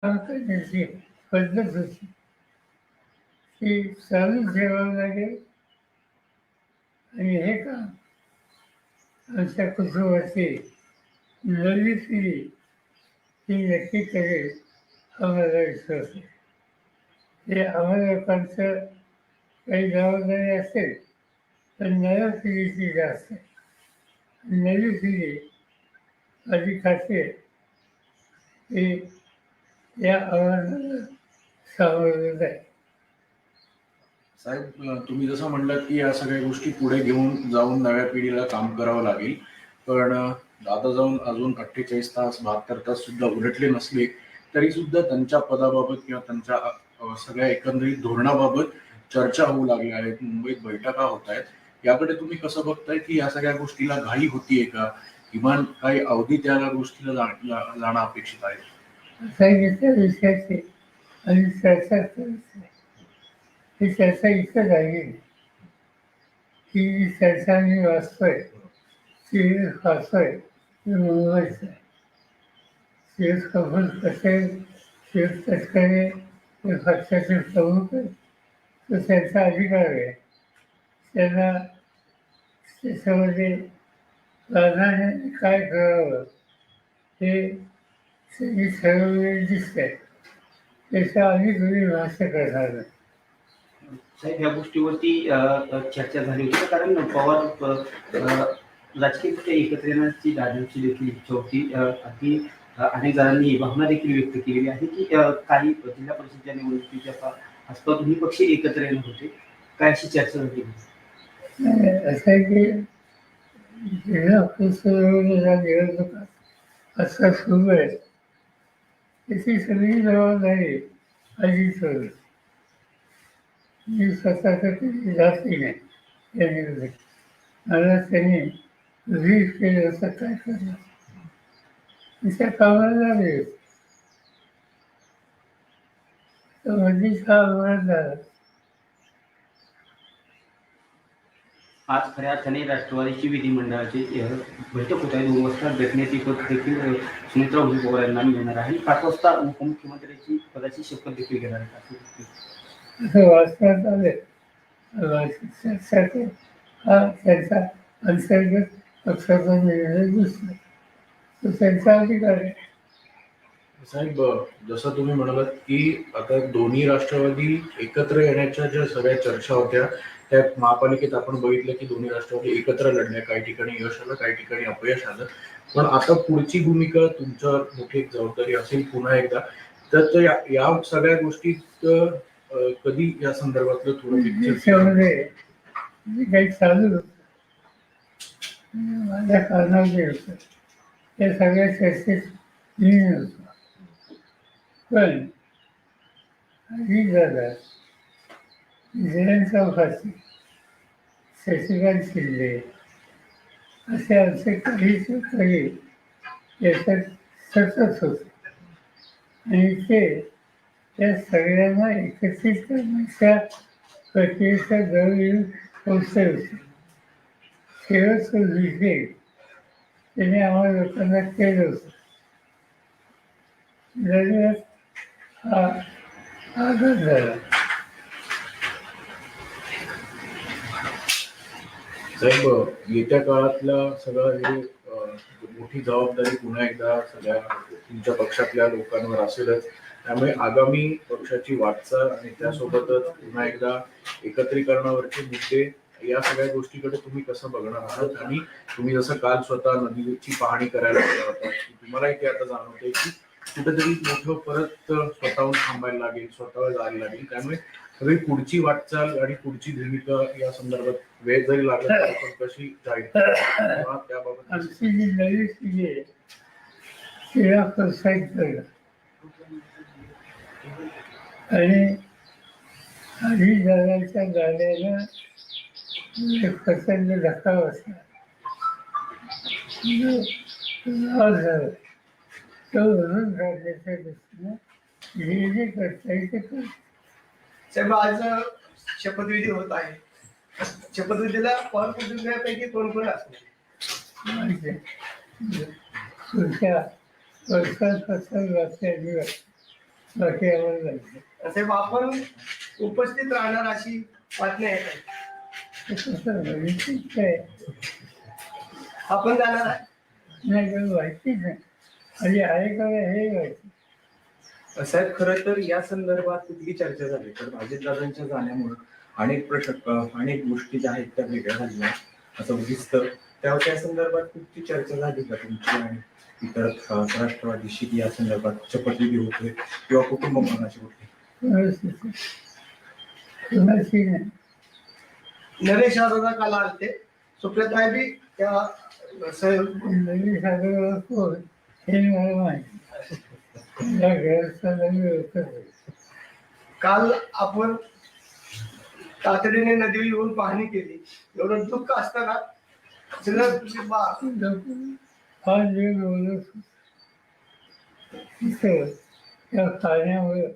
करण्याची पद्धत होती ती चालू ठेवावं लागेल आणि हे काम आमच्या कुटुंबाची नवी पिढी ही नक्की करेल आम्हाला विश्वास आहे. हे आम्हाला लोकांचं काही जबाबदारी असेल तर नव्या पिढीची जास्त आहे. नवी पिढी माझी खात्री आहे की या आव्हानाला सामोरं जाईल. साहेब, तुम्ही जसं म्हणलात की या सगळ्या गोष्टी पुढे घेऊन जाऊन नव्या पिढीला काम करावं लागेल, पण आता जाऊन अजून 48 तास 72 तास सुद्धा उलटले नसले तरी सुद्धा त्यांच्या पदाबाबत किंवा त्यांच्या सगळ्या एकंदरीत धोरणाबाबत चर्चा होऊ लागल्या आहेत, मुंबईत बैठका होत आहेत. याकडे तुम्ही कसं बघताय की या सगळ्या गोष्टीला घाई होतीये का, किमान काही अवधी त्या गोष्टीला जाणं अपेक्षित आहे? सांगितल्या विषयाची आणि चर्चा करायची. ही चर्चा इथं झाली की जी चर्चा मी वाचतोय ती वाचतोय ती मुंबईच आहे. शिव कपूर पटेल, शिव तटकरे हे पक्षाचे प्रमुख आहेत. तो त्यांचा अधिकार आहे. त्यांना त्याच्यामध्ये प्राधान्याने काय करावं हे त्यांनी ठरवलेले दिसतंय. त्याच्या आम्ही तुम्ही भाष्य करणार नाही. साहेब, ह्या गोष्टीवरती चर्चा झाली होती कारण पवार राजकीय एकत्र येण्याची दादांची देखील इच्छा होती. अगदी अनेक जणांनी भावना देखील व्यक्त केलेली आहे की काही जिल्हा परिषदेच्या निवडणुकीच्या आसपास दोन्ही पक्ष एकत्र येणार होते. काय अशी चर्चा झाली? असं आहे की जिल्हा परिषदेच्या निवडणुका आता सुरू आहेत त्याची सगळी जबाबदारी अजित होईल. मी स्वतः कधी जाती नाही या निवडणुकीत. मला त्यांनी रीड केलं होतं काय करणार त्या कामाला लागले. तर मध्येच हा अपघात झाला. आज खऱ्या अर्थाने राष्ट्रवादीची विधिमंडळाची बैठक होत आहे. 2 वाजता भेटण्याची पद देखील सुमित्रा पवार यांना मिळणार आहे. 5 वाजता उपमुख्यमंत्र्यांची पदाची शपथ देखील घेणार आहे. असं वाचण्यात आले हा त्यांचा अंतर्गत पक्षाचा निर्णय दिसला तो त्यांचा अधिकार आहे. साहेब, जसं तुम्ही म्हणालात की आता दोन्ही राष्ट्रवादी एकत्र येण्याच्या ज्या सगळ्या चर्चा होत्या त्या महापालिकेत आपण बघितलं की दोन्ही राष्ट्रवादी एकत्र लढल्या. काही ठिकाणी यश आलं, काही ठिकाणी अपयश आलं. पण आता पुढची भूमिका तुमच्यावर मोठी एक जबाबदारी असेल पुन्हा एकदा. तर या सगळ्या गोष्टीत कधी या संदर्भातलं थोडं त्याच्यामध्ये काही चालू होतं माझ्या कारणामध्ये होतं त्या सगळ्या चर्चेत मी नव्हतो. पण अजित दादा, जयंत चौकासी, शशिकांत शिंदे असे आमचे काही सहकारी याच्यात सतत होते आणि ते त्या सगळ्यांना एकत्रित करण्याच्या प्रक्रियेच्या जवळ पोचले होते. शेवटचं विषय त्याने आम्हाला लोकांना केलं होतं. दरम्यान हा आघात झाला. साहेब, येत्या काळातल्या सगळं हे मोठी जबाबदारी पुन्हा एकदा सगळ्या तुमच्या पक्षातल्या लोकांवर असेलच. त्यामुळे आगामी पक्षाची वाटचाल आणि त्यासोबतच पुन्हा एकदा एकत्रीकरणावरचे मुद्दे या सगळ्या गोष्टीकडे तुम्ही कसं बघणार आहात? आणि तुम्ही जसं काल स्वतः नदीची पाहणी करायला गेला होता, तुम्हालाही ते आता जाणवतंय की कुठेतरी मोठं परत स्वतःहून थांबायला लागेल, स्वतःवर जायला लागेल. त्यामुळे सगळी पुढची वाटचाल आणि पुढची भूमिका या संदर्भात वेळ जरी लागला तरी पण कशी जाईल त्याबाबत आमची जी नवी पिढी आहे तिला प्रोत्साहित करणं आणि आधी जगाच्या गाड्याला एक प्रचंड धक्का बसला झालं तो भरून काढण्याच्या दृष्टीनं जे जे करता येईल ते करतो. साहेब, आज शपथविधी होत आहे. शपथविधीला पवार कुटुंबियापैकी कोण कोण असणार? पुढच्या वर्षापासून वाचल्या दिवस बाकी आम्हाला जायचं. साहेब आपण उपस्थित राहणार अशी बातमी आहे काय? तसं माहितीच काय आपण जाणार आहे? नाही काही माहितीच नाही. आणि आहे का हे माहिती. साहेब खरं तर या संदर्भात कुठली चर्चा झाली तर अजितदादांच्या जाण्यामुळे अनेक गोष्टी ज्या आहेत त्या वेगळ्या झाल्या असं दिसतं. त्या संदर्भात कुठली चर्चा झाली का तुमची आणि इतर राष्ट्रवादीशी या संदर्भात शपथविधी होते किंवा कुटुंब मनाची कुठली? कुणाची नाही. नरेश दादा काल आलते, सुप्रियाताई बी त्या नवीन सागर कोण हे मला माहिती. त्या घराचा नवीन ओळखत आहे. काल आपण तातडीने नदीवर येऊन पाहणी केली. एवढं दुःख असताना सगळं फार वेळ बोलत तिथं त्या पाण्यामुळे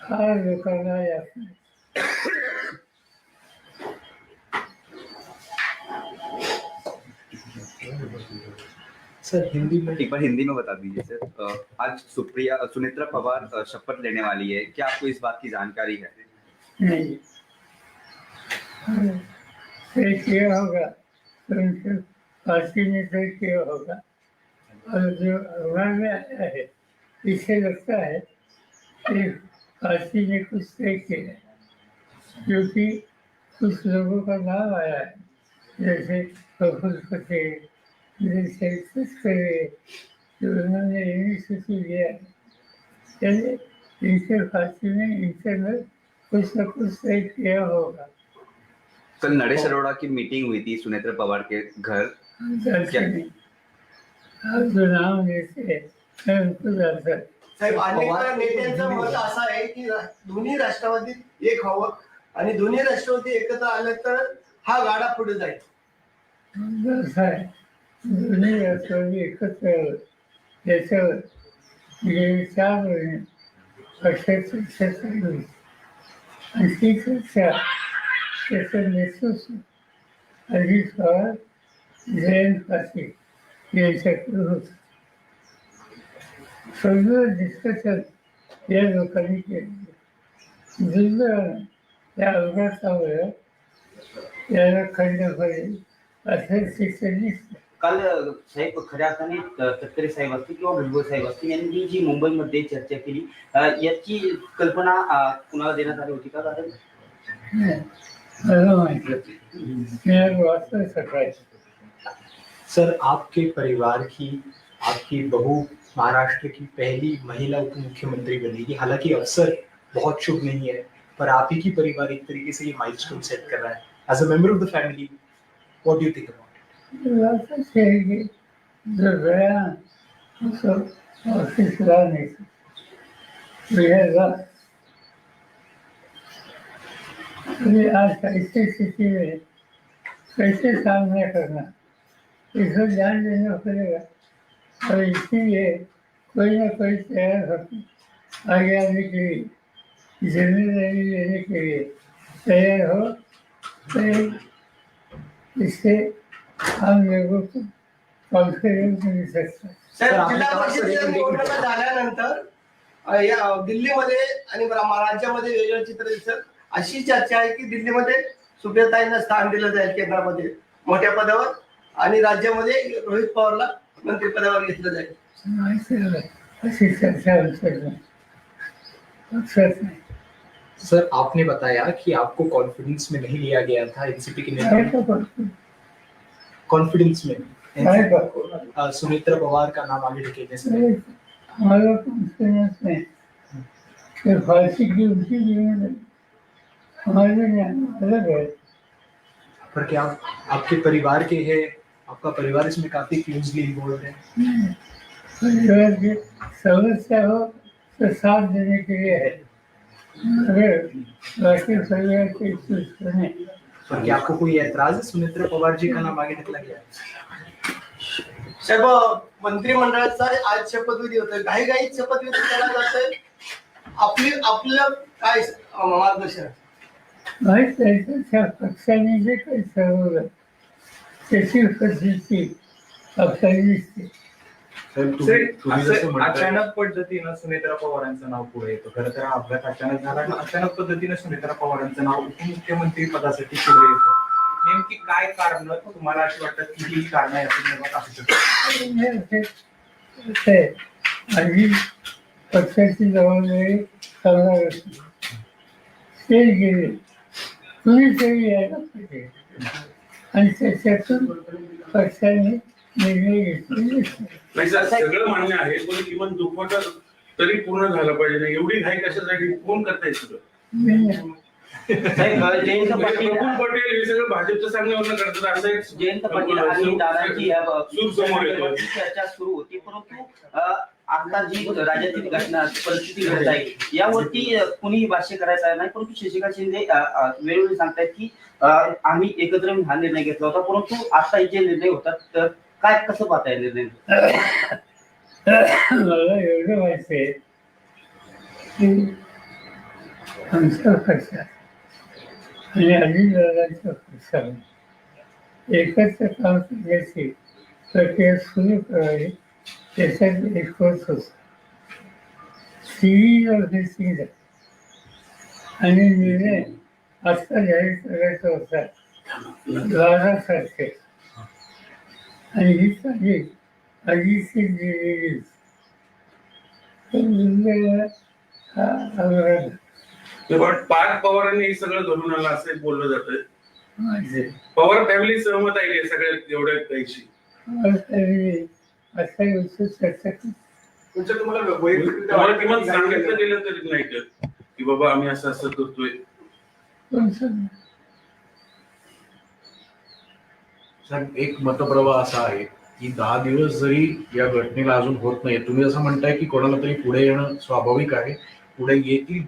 फार लोकांना यात सर हिंदी में एक बार हिंदी में बता दीजिए सर। आज सुनेत्रा पवार शपथ लेने वाली है, क्या आपको इस बात की जानकारी है? नहीं तय किया होगा तो उनसे पार्टी ने तय किया होगा। और जो अखबार में आया है इससे लगता है कि पार्टी ने कुछ तय किया है, क्योंकि कुछ लोगों का नाम आया है जैसे प्रफुल्ल पटेल, जैसे तस्करे जो उन्होंने इनिशिएटिव लिया है। चलिए इनसे पार्टी ने इनसे में कुछ न कुछ तय किया होगा। कल नरेश अरोड़ा की मीटिंग हुई थी सुनेत्रा पवार के घर। आप जो नाम लेते हैं मैं उनको जानता हूं। साहेब अनेक नेत्यांचं मत असं आहे की दोन्ही राष्ट्रवादीत एक व्हावं आणि दोन्ही राष्ट्रवादी एकत्र आले तर हा गाडा पुढे जाईल. असं आहे, दोन्ही राष्ट्रवादी एकत्र यावं याच्यावर गेली 4 महिने पक्षाची चर्चा झाली आणि ती चर्चा त्याचं नेतृत्व अजित पवार, जयंत पाटील यांच्याकडे होतं. सगळं डिस्कशन या लोकांनी केलं. दुर्दैवानं त्या अपघातामुळे याला खंड पडेल असं शिक्षण दिसतं. काल साहेब खऱ्या अर्थाने तटकरे साहेब असतील किंवा भुजबळ साहेब असतील यांनी जी मुंबईमध्ये चर्चा केली याची कल्पना कुणाला देण्यात आली होती का? कारण मला माहिती मी वाचलं सकाळी. सर आपके परिवार की आपकी बहू महाराष्ट्र की पहली महिला उप मुख्यमंत्री बनेगी। हालांकि अवसर बहुत शुभ नहीं है, पर आप ही की परिवार एक तरीके से ये माइलस्टोन सेट कर रहा है। As a member of the family, what do you think about it? वाचच आहे की जो गया उसको ऑफिस लाने से अभी आज ऐसी स्थिति में कैसे सामना करना इसको ध्यान देना पड़ेगा। और इसीलिए कोई ना कोई तैयार होकर आगे आने के लिए जिम्मेदारी लेने के लिए तैयार हो, तो इससे हम लोगों को कॉन्फिडेंस मिल सकता है। साहेब जिल्हा परिषदेच्या निवडणुका झाल्यानंतर या दिल्लीमध्ये आणि राज्यामध्ये वेगळं चित्र दिसत. अशी चर्चा आहे की दिल्लीमध्ये सुप्रियाताईंना स्थान दिलं जाईल केंद्रामध्ये मोठ्या पदावर आणि राज्यामध्ये रोहित पवारला मंत्री पदावर घेतलं जाईल. ऐसी चर्चा नहीं। सर आपने बताया कि आपको कॉन्फिडेंस में नहीं लिया गया था एनसीपी के नेता, कॉन्फिडेंस में सुनेत्रा पवार का नाम आगे ढकेलने से हमारा कॉन्फिडेंस में कि फांसी की उनकी जिम्मेदारी हमारे अलग है। पर क्या आपके परिवार के हैं, आपका परिवार इसमें काफी क्लोजली इन्वॉल्व है? परिवार की समस्या हो तो साथ देने के लिए है, अगर बाकी परिवार के नहीं। पर क्या आपको कोई ऐतराज है सुनेत्रा पवार जी का नाम आगे ढकला गया? साहेब मंत्रिमंडळाचा आज शपथविधी होतोय, घाईघाईत शपथविधी केला जातोय. आपलं काय मार्गदर्शन? त्या पक्षाने जे काही ठरवलं त्याची उपस्थिती आपल्याला दिसते. साहेब तुम्ही जसं असं म्हणताय अचानक पद्धतीनं सुनेत्रा पवारांचं नाव पुढे येतं. खरं तर हा अपघात अचानक झाला आणि अचानक पद्धतीनं सुनेत्रा पवारांचं नाव उपमुख्यमंत्री पदासाठी पुढे येतं. नेमकी काय कारण तुम्हाला अशी वाटतात की ही कारण या संदर्भात असू शकतात? आधी पक्षाची जबाबदारी करणार असते ते गेले, कुणीतरी यायला पाहिजे आणि त्याच्यातून पक्षाने निर्णय घेतलेले असतात. नाही सर, सगळं मान्य आहे, पण किमान दुखवटा तरी पूर्ण झालं पाहिजे ना. एवढी घाई कशासाठी? कोण करताय सगळं? मी साहेब जयंत पाटील प्रफुल्ल पटेल हे सगळं भाजपच्या सांगण्यावरनं करतात. असं एक जयंत पाटील आणि दादांची या सूर समोर येतो. चर्चा सुरू होती, परंतु आता जी राज्यातील घटना परिस्थिती घडत आहे यावरती कुणीही भाष्य करायचं नाही. परंतु शशिकांत शिंदे वेळोवेळी सांगतायत की आम्ही एकत्र येऊन हा निर्णय घेतला होता, परंतु आता जे निर्णय होतात तर काय कसं पाहताय निर्णय? मला एवढं माहिती आहे की आमच्या पक्षात आणि अजितदादांच्या पक्षाने एकत्र काम करण्याची प्रक्रिया सुरू करावी त्याच्यात एक होत होता. सिरीज ऑफ दिस आणि निर्णय आत्ता जाहीर करायचा होता 12 तारखेला आणि ही तारीख आधीची दिलेली पण पार्थ पवारांनी हे सगळं घडून आलं असं बोललं जातं. माझे पवार फॅमिली सहमत आहे का सगळ्या एवढ्या काहीशी? असा गोष्ट चर्चा तुमच्या तुम्हाला वैयक्तिक तुम्हाला किमान सांगितलं गेलं तरी नाही का की बाबा आम्ही असं असं करतोय? साहेब एक मतप्रवाह असा आहे की 10 दिवस जरी या घटनेला अजून होत नाही, तुम्ही जसं म्हणताय की कोणाला तरी पुढे येणं स्वाभाविक आहे, पुढे येतील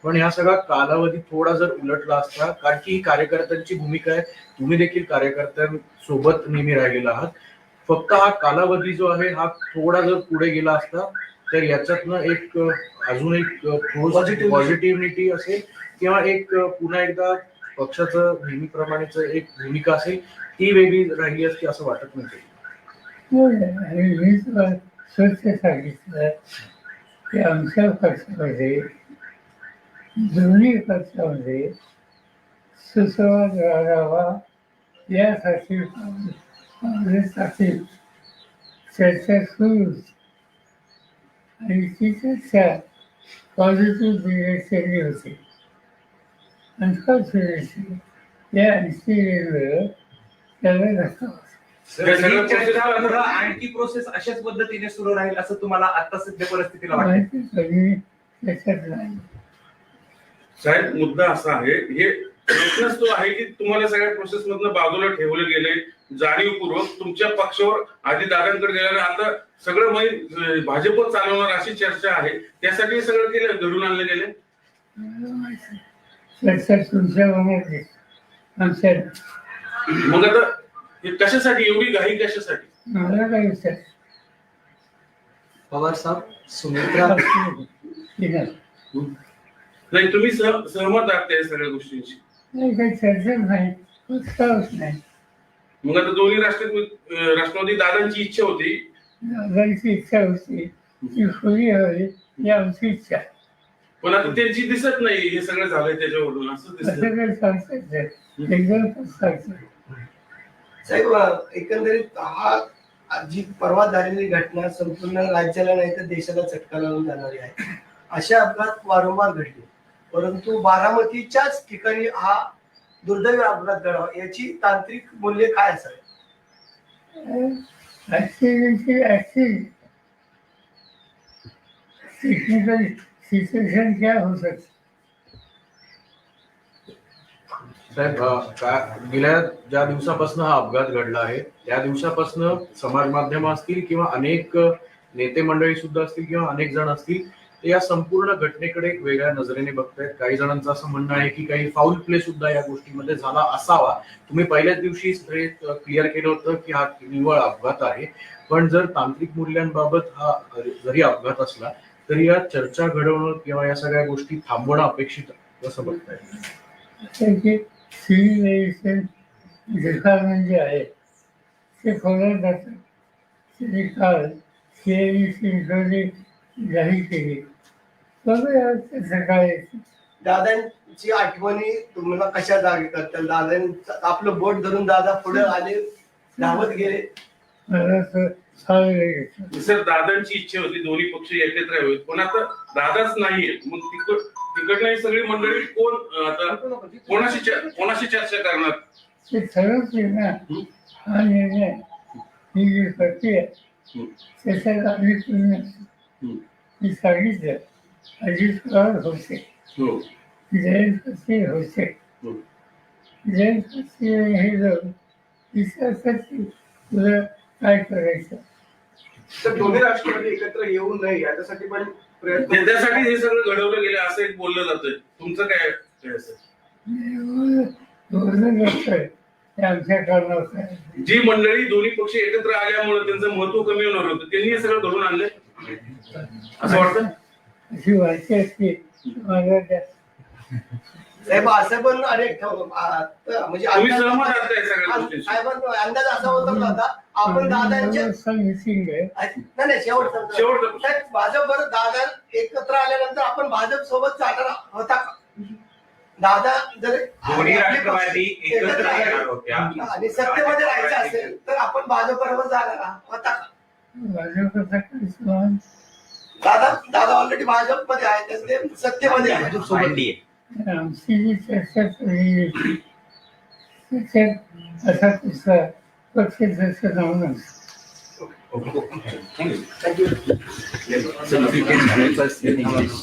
पण ह्या सगळा कालावधी थोडा जर उलटला असता, कारण की ही कार्यकर्त्यांची भूमिका आहे, तुम्ही देखील कार्यकर्त्यांसोबत नेहमी राहिलेला आहात. फक्त हा कालावधी जो आहे हा थोडा जर पुढे गेला असता तर याच्यातनं एक अजून एक पॉझिटिव्हिटी असेल किंवा एक पुन्हा एकदा पक्षाचं नेहमीप्रमाणेच एक भूमिका असेल ती वेगळी राहिली असती असं वाटत नाही. आणि मी तुला स्वच्छ सांगितलं की आमच्या पक्षामध्ये दोन्ही पक्षामध्ये सुसंवाद राहावा यासाठी काँग्रेससाठी चर्चा सुरू होती आणि ती चर्चा पॉझिटिव्ह डिरेक्शनली होती. अनफॉर्च्युनेटली या इन्सिडेंटवर त्याला धक्का बसला. सगळं चर्चा पुढं आणखी प्रोसेस अशाच पद्धतीने सुरू राहील असं तुम्हाला आता सध्या परिस्थितीला वाटतं? माहिती कधी त्याच्यात नाही. साहेब मुद्दा असा आहे, हे प्रश्नच तो आहे की तुम्हाला सगळ्या प्रोसेस मधनं बाजूला ठेवले गेले जाणीवपूर्वक तुमच्या पक्षावर आधी दादांकडे गेल्याने आता सगळं भाजपच चालवणार अशी चर्चा आहे. त्यासाठी हे सगळं केलं, घडून आणलं गेले. चर्चा तुमच्या मनात आमच्या मग आता हे कशासाठी एवढी घाई कशासाठी? मला काय विचार पवार साहब, सुनेत्रा नाही तुम्ही सहमत आहात त्या सगळ्या गोष्टींशी? नाही, काही चर्चा नाही, उत्साहच नाही. मग आता दोन्ही राष्ट्रवादी दादांची इच्छा होती, दादांची इच्छा होती ती खुली हवी ही आमची इच्छा. पण आता त्यांची दिसत नाही हे सगळं झालंय त्याच्यावरून असं दिसत. असं काही सांगता येत एकदम सांगतो. साहेब एकंदरीत हा जी परवा झालेली घटना संपूर्ण राज्याला नाही तर देशाला चटका लावून जाणारी आहे. अशा अपघात वारंवार घडले, परंतु बारामतीच्याच ठिकाणी हा दुर्दैवी अपघात घडावा याची तांत्रिक मूल्य काय असावे? टेक्निकल सिच्युएशन क्या हो सकती? साहेब गेल्या ज्या दिवसापासून हा अपघात घडला आहे त्या दिवसापासून समाज माध्यम असतील किंवा अनेक नेते मंडळी सुद्धा असतील किंवा अनेक जण असतील ते या संपूर्ण घटनेकडे एक वेगळ्या नजरेने बघतायत. काही जणांचं असं म्हणणं आहे की काही फाऊल प्ले सुद्धा या गोष्टीमध्ये झाला असावा. तुम्ही पहिल्याच दिवशी क्लिअर केलं होतं की हा निव्वळ अपघात आहे, पण जर तांत्रिक मूल्यांबाबत हा जरी अपघात असला तरी या चर्चा घडवणं किंवा या सगळ्या गोष्टी थांबवणं अपेक्षित कसं बघताय? सिव्हिलायझेशन डिपार्टमेंट जे आहे ते फॉलो करतात. ते काल केलेली चिंचोली जाहीर केली. बघूया त्याचं काय आहे. दादांची आठवणी तुम्हाला कशा जागी करतात? दादांचं आपलं बोट धरून दादा पुढे आले, धावत गेले. मला तर चांगलं घेतलं. सर दादांची इच्छा होती दोन्ही पक्ष एकत्र यावेत, पण आता दादाच नाहीये. मग तिकडनं ही सगळी मंडळी कोण आता कोणाशी चर्चा करणार? ते ठरवते ना. हा निर्णय ही जी प्रक्रिया त्याच्यात आम्ही पूर्ण मी सांगितलं. अजित पवार होते, हो. जयंत पाटील होते. जयंत पाटील हे जाऊन विचारतात की तुला काय करायचं. तर दोन्ही राष्ट्रवादी एकत्र येऊ नये याच्यासाठी पण प्रयत्न. त्यासाठी हे सगळं घडवलं गेलं असं एक बोललं जातंय. तुमचं काय आहे असं? बोलणं नसतंय ते आमच्या कारणावर आहे. जी मंडळी दोन्ही पक्ष एकत्र आल्यामुळे त्यांचं महत्व कमी होणार होतं, त्यांनी हे सगळं घडवून आणलंय असं वाटतं. अशी वाटते असते मला त्या साहेब असं पण अनेक म्हणजे तुम्ही सहमत आहात या सगळ्या गोष्टींशी? साहेबांचा अंदाज असा होता आता आपण दादांच्या मिसिंग आहे. नाही शेवटचा शेवटचं. साहेब भाजप दादा एकत्र आल्यानंतर आपण भाजप सोबत चालणार होता का? दादा जर दोन्ही राष्ट्रवादी एकत्र येणार होत्या आणि सत्तेमध्ये राहायचं असेल तर आपण भाजप बरोबर जाणार होता का? भाजपचा काही समान दादा ऑलरेडी भाजप मध्ये आहे, तर ते सत्तेमध्ये आहे. NDA. आमची जी चर्चा चालली होती त्याच्यात असा कुठला पक्ष त्याचं नाव नसतं. Thank you. Thank you. Sir, if you can help us in English.